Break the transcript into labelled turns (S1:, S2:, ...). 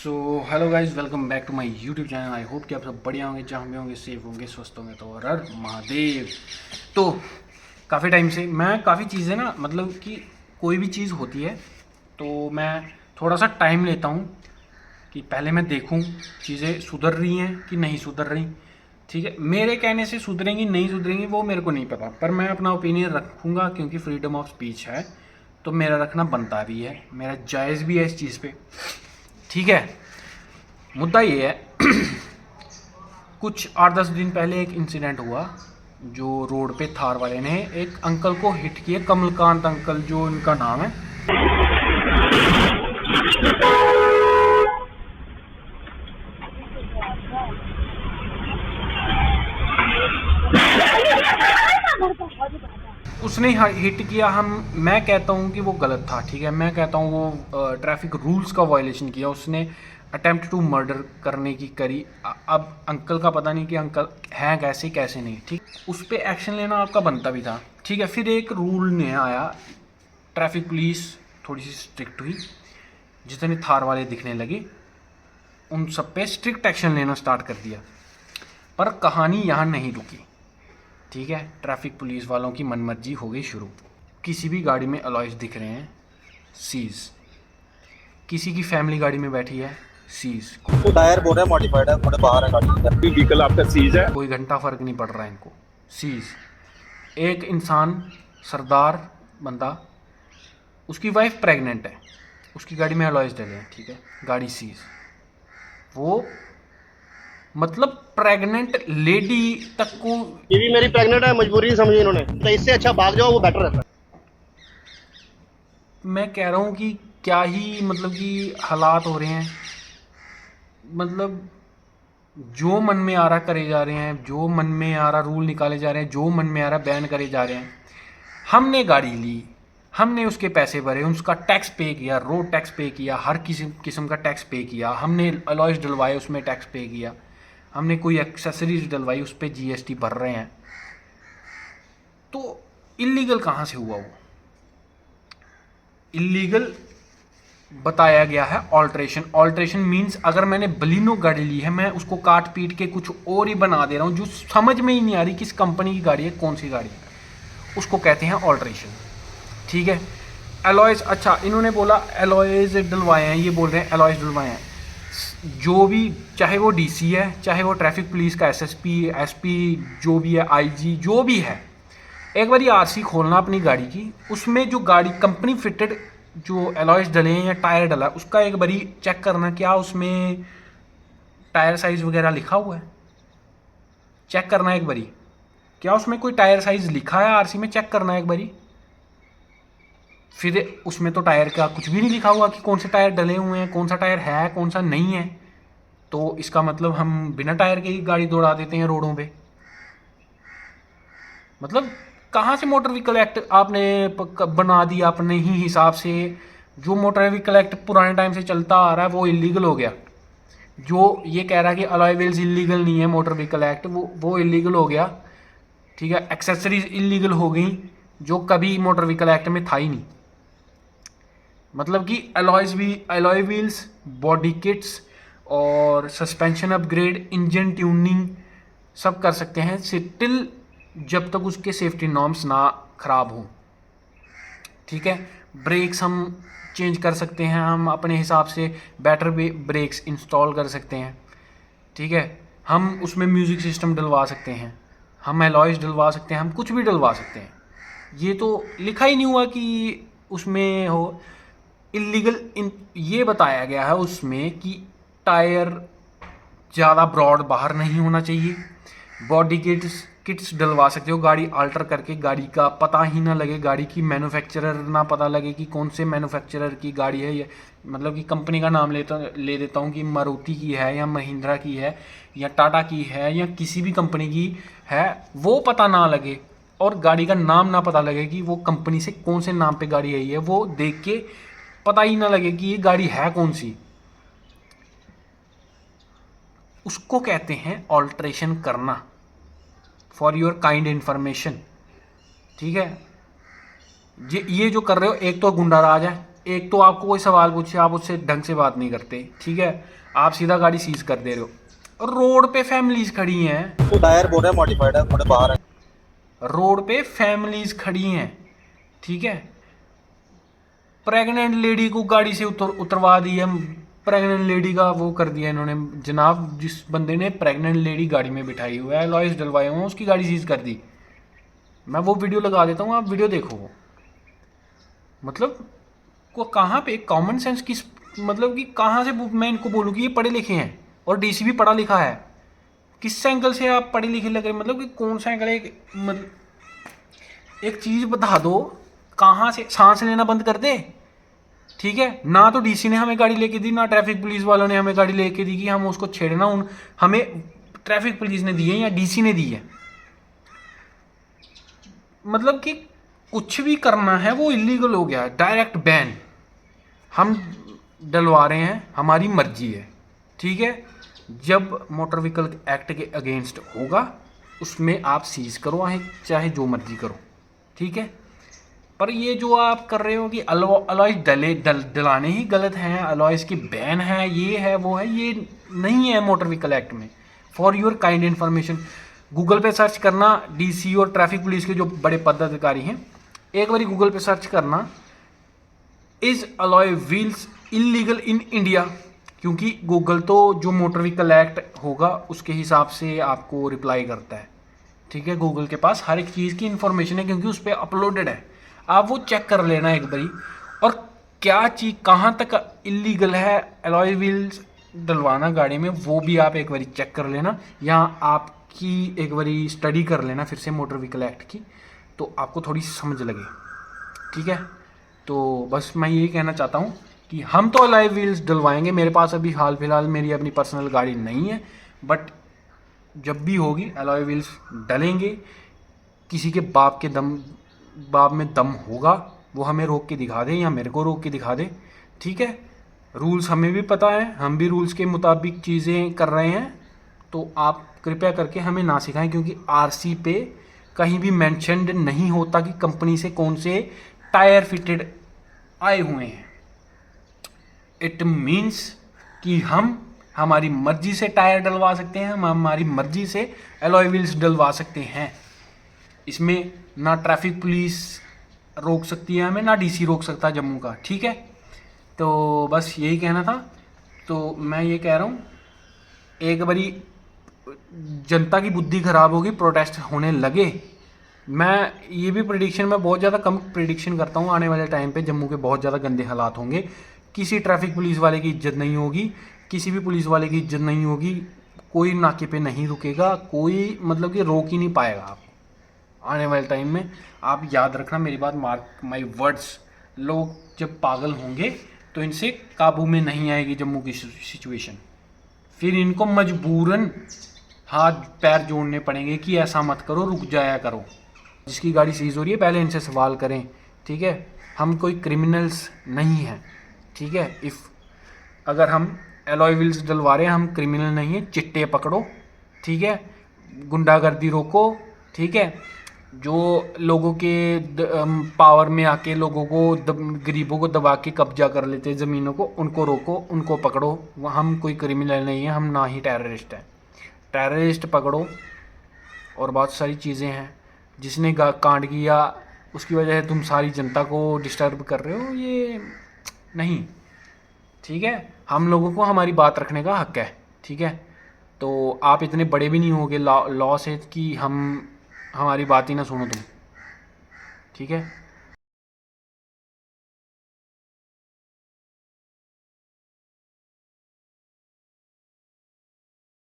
S1: So hello guys, welcome back to my YouTube channel. I hope कि आप सब बढ़िया होंगे, जहाँ भी होंगे, सेफ होंगे, स्वस्थ होंगे। तो हर हर महादेव। तो काफ़ी टाइम से मैं काफ़ी चीज़ें ना, मतलब कि कोई भी चीज़ होती है तो मैं थोड़ा सा टाइम लेता हूँ कि पहले मैं देखूँ चीज़ें सुधर रही हैं कि नहीं सुधर रही। ठीक है, मेरे कहने से सुधरेंगी नहीं सुधरेंगी वो मेरे को नहीं पता, पर मैं अपना ओपिनियन रखूँगा क्योंकि फ्रीडम ऑफ स्पीच है, तो मेरा रखना बनता भी है, मेरा जायज़ भी है इस चीज़ पे। ठीक है, मुद्दा ये है कुछ 8-10 दिन पहले एक इंसिडेंट हुआ जो रोड पे थार वाले ने एक अंकल को हिट किया, कमलकांत अंकल जो इनका नाम है। उसने हिट किया। मैं कहता हूँ कि वो गलत था। ठीक है, मैं कहता हूँ वो ट्रैफिक रूल्स का वायलेशन किया उसने। अटेम्प्ट टू मर्डर करने की करी। अब अंकल का पता नहीं कि अंकल हैं कैसे कैसे नहीं। ठीक, उस पर एक्शन लेना आपका बनता भी था। ठीक है, फिर एक रूल नया आया, ट्रैफिक पुलिस थोड़ी सी स्ट्रिक्ट हुई, जितने थार वाले दिखने लगे उन सब पे स्ट्रिक्ट एक्शन लेना स्टार्ट कर दिया। पर कहानी यहाँ नहीं रुकी। ठीक है, ट्रैफिक पुलिस वालों की मनमर्जी हो गई शुरू। किसी भी गाड़ी में अलॉयज दिख रहे हैं, सीज। किसी की फैमिली गाड़ी में बैठी है, सीज।
S2: तो टायर बोल रहे हैं मॉडिफाइड है, थोड़े बाहर है गाड़ी के।
S3: व्हीकल आपका सीज है।
S1: कोई घंटा फर्क नहीं पड़ रहा है इनको, सीज। एक इंसान, सरदार बंदा, उसकी वाइफ प्रेग्नेंट है, उसकी गाड़ी में अलॉयज डले हैं। ठीक है, गाड़ी सीज। वो मतलब प्रेग्नेंट लेडी तक को।
S2: ये भी मेरी प्रेग्नेंट है, मजबूरी समझी इन्होंने, तो इससे अच्छा भाग जाओ, वो बेटर रहता है।
S1: मैं कह रहा हूँ कि क्या ही मतलब कि हालात हो रहे हैं। मतलब जो मन में आ रहा करे जा रहे हैं, जो मन में आ रहा रूल निकाले जा रहे हैं, जो मन में आ रहा बैन करे जा रहे हैं। हमने गाड़ी ली, हमने उसके पैसे भरे, उसका टैक्स पे किया, रोड टैक्स पे किया, हर किसी किस्म का टैक्स पे किया, हमने अलॉयज डलवाए उसमें टैक्स पे किया, हमने कोई एक्सेसरीज डलवाई उस पर जीएसटी भर रहे हैं। तो इलीगल कहाँ से हुआ? वो इलीगल बताया गया है ऑल्ट्रेशन। ऑल्ट्रेशन मीन्स अगर मैंने बलिनो गाड़ी ली है, मैं उसको काट पीट के कुछ और ही बना दे रहा हूँ जो समझ में ही नहीं आ रही किस कंपनी की गाड़ी है, कौन सी गाड़ी है, उसको कहते हैं ऑल्ट्रेशन। ठीक है, एलॉयज, अच्छा इन्होंने बोला एलॉयज डलवाए हैं, ये बोल रहे हैं एलॉयज डलवाए हैं। जो भी, चाहे वो डीसी है, चाहे वो ट्रैफिक पुलिस का एसएसपी, एसपी, जो भी है, आईजी, जो भी है, एक बार आरसी खोलना अपनी गाड़ी की, उसमें जो गाड़ी कंपनी फिटेड जो एलॉयज डले हैं या टायर डला है उसका एक बारी चेक करना, क्या उसमें टायर साइज वगैरह लिखा हुआ है, चेक करना एक बारी। क्या उसमें कोई टायर साइज लिखा है आरसी में, चेक करना एक बारी। फिर उसमें तो टायर का कुछ भी नहीं लिखा हुआ कि कौन से टायर डले हुए हैं, कौन सा टायर है, कौन सा नहीं है। तो इसका मतलब हम बिना टायर के ही गाड़ी दौड़ा देते हैं रोडों पे। मतलब कहाँ से मोटर व्हीकल एक्ट आपने बना दिया अपने ही हिसाब से? जो मोटर व्हीकल एक्ट पुराने टाइम से चलता आ रहा है वो इलीगल हो गया। जो ये कह रहा है कि अलॉय व्हील्स इलीगल नहीं है, मोटर व्हीकल एक्ट, वो इलीगल हो गया। ठीक है, एक्सेसरीज इलीगल हो गई जो कभी मोटर व्हीकल एक्ट में था ही नहीं। मतलब कि अलॉय व्हील्स, बॉडी किट्स और सस्पेंशन अपग्रेड, इंजन ट्यूनिंग सब कर सकते हैं टिल जब तक उसके सेफ्टी नॉर्म्स ना खराब हों। ठीक है, ब्रेक्स हम चेंज कर सकते हैं, हम अपने हिसाब से बेटर ब्रेक्स इंस्टॉल कर सकते हैं। ठीक है, हम उसमें म्यूज़िक सिस्टम डलवा सकते हैं, हम एलॉयज डलवा सकते हैं, हम कुछ भी डलवा सकते हैं। ये तो लिखा ही नहीं हुआ कि उसमें हो इलीगल। ये बताया गया है उसमें कि टायर ज़्यादा ब्रॉड बाहर नहीं होना चाहिए, बॉडी किट्स डलवा सकते हो, गाड़ी अल्टर करके, गाड़ी का पता ही ना लगे, गाड़ी की मैन्युफैक्चरर ना पता लगे कि कौन से मैन्युफैक्चरर की गाड़ी है। ये मतलब कि कंपनी का नाम ले देता हूँ कि मारुति की है या महिंद्रा की है या टाटा की है या किसी भी कंपनी की है, वो पता ना लगे, और गाड़ी का नाम ना पता लगे कि वो कंपनी से कौन से नाम पे गाड़ी आई है, वो देख के पता ही ना लगे कि ये गाड़ी है कौन सी। उसको कहते हैं ऑल्ट्रेशन करना, फॉर योर काइंड इन्फॉर्मेशन। ठीक है, ये जो कर रहे हो, एक तो गुंडाराज है, एक तो आपको कोई सवाल पूछे आप उससे ढंग से बात नहीं करते, ठीक है, आप सीधा गाड़ी सीज कर दे रहे हो। और रोड पे फैमिलीज खड़ी हैं,
S3: तो टायर बोल रहे हैं मॉडिफाइड है, थोड़े बाहर है।
S1: रोड पे फैमिलीज खड़ी हैं, ठीक है, प्रेग्नेंट लेडी को गाड़ी से उतरवा दी है, प्रेग्नेंट लेडी का वो कर दिया इन्होंने जनाब। जिस बंदे ने प्रेग्नेंट लेडी गाड़ी में बिठाई हुआ है, अलॉयज डलवाए हुए हैं, उसकी गाड़ी सीज कर दी। मैं वो वीडियो लगा देता हूँ, आप वीडियो देखो वो। मतलब को कहाँ पे कॉमन सेंस किस, मतलब कि कहाँ से मैं इनको बोलूँ कि ये पढ़े लिखे हैं और डीसी भी पढ़ा लिखा है, किस एंगल से आप पढ़े लिखे लग रहे, मतलब कि कौन सा एंगल है। एक चीज़ बता दो, कहाँ से सांस लेना बंद कर दे, ठीक है। ना तो डीसी ने हमें गाड़ी लेके दी, ना ट्रैफिक पुलिस वालों ने हमें गाड़ी लेके दी कि हम उसको छेड़ना। हमें ट्रैफिक पुलिस ने दी है या डीसी ने दी है। मतलब कि कुछ भी करना है वो इलीगल हो गया, डायरेक्ट बैन। हम डलवा रहे हैं, हमारी मर्जी है, ठीक है। जब मोटर व्हीकल एक्ट के अगेंस्ट होगा उसमें आप सीज करो, चाहे जो मर्जी करो, ठीक है। पर ये जो आप कर रहे हो कि अलॉयज डलाने ही गलत हैं, अलॉयज की बैन है, ये है वो है, ये नहीं है मोटर व्हीकल एक्ट में। For your kind information Google पे सर्च करना, डीसी और ट्रैफिक पुलिस के जो बड़े पदाधिकारी हैं, एक बार गूगल पे सर्च करना, is alloy wheels illegal in India. क्योंकि गूगल तो जो मोटर व्हीकल एक्ट होगा उसके हिसाब से आपको रिप्लाई करता है, ठीक है। गूगल के पास हर एक चीज़ की इन्फॉर्मेशन है क्योंकि उस पर अपलोडेड है, आप वो चेक कर लेना एक बारी। और क्या चीज़ कहाँ तक इलीगल है अलॉय व्हील्स डलवाना गाड़ी में, वो भी आप एक बारी चेक कर लेना, या आपकी एक बारी स्टडी कर लेना फिर से मोटर व्हीकल एक्ट की, तो आपको थोड़ी समझ लगे, ठीक है। तो बस मैं यही कहना चाहता हूँ कि हम तो अलॉय व्हील्स डलवाएंगे। मेरे पास अभी हाल फिलहाल मेरी अपनी पर्सनल गाड़ी नहीं है, बट जब भी होगी अलॉय व्हील्स डलेंगे। किसी के बाप में दम होगा वो हमें रोक के दिखा दे या मेरे को रोक के दिखा दे, ठीक है। रूल्स हमें भी पता है, हम भी रूल्स के मुताबिक चीज़ें कर रहे हैं, तो आप कृपया करके हमें ना सिखाएं। क्योंकि आरसी पे कहीं भी मेंशन्ड नहीं होता कि कंपनी से कौन से टायर फिटेड आए हुए हैं। इट मीन्स कि हम हमारी मर्जी से टायर डलवा सकते हैं, हम हमारी मर्जी से अलॉय व्हील्स डलवा सकते हैं। इसमें ना ट्रैफिक पुलिस रोक सकती है हमें, ना डीसी रोक सकता जम्मू का, ठीक है। तो बस यही कहना था। तो मैं ये कह रहा हूँ, एक बारी जनता की बुद्धि खराब होगी, प्रोटेस्ट होने लगे। मैं ये भी प्रिडिक्शन में बहुत ज़्यादा कम प्रिडिक्शन करता हूँ, आने वाले टाइम पे जम्मू के बहुत ज़्यादा गंदे हालात होंगे। किसी ट्रैफिक पुलिस वाले की इज्जत नहीं होगी, किसी भी पुलिस वाले की इज्जत नहीं होगी, कोई नाके पे नहीं रुकेगा, कोई मतलब कि रोक ही नहीं पाएगा आप आने वाले टाइम में। आप याद रखना मेरी बात, मार्क माई वर्ड्स। लोग जब पागल होंगे तो इनसे काबू में नहीं आएगी जम्मू की सिचुएशन, फिर इनको मजबूरन हाथ पैर जोड़ने पड़ेंगे कि ऐसा मत करो, रुक जाया करो। जिसकी गाड़ी सीज हो रही है पहले इनसे सवाल करें, ठीक है। हम कोई क्रिमिनल्स नहीं हैं, ठीक है। अगर हम अलॉय व्हील्स डलवा रहे हैं, हम क्रिमिनल नहीं हैं। चिट्टे पकड़ो, ठीक है, गुंडागर्दी रोको, ठीक है। जो लोगों के पावर में आके लोगों को गरीबों को दबा के कब्जा कर लेते हैं ज़मीनों को, उनको रोको, उनको पकड़ो। हम कोई क्रिमिनल नहीं है, हम ना ही टेररिस्ट हैं। टेररिस्ट पकड़ो और बहुत सारी चीज़ें हैं। जिसने कांड किया उसकी वजह से तुम सारी जनता को डिस्टर्ब कर रहे हो, ये नहीं, ठीक है। हम लोगों को हमारी बात रखने का हक है, ठीक है। तो आप इतने बड़े भी नहीं होगे लॉ से कि हम हमारी बात ही ना सुनो तुम, ठीक है।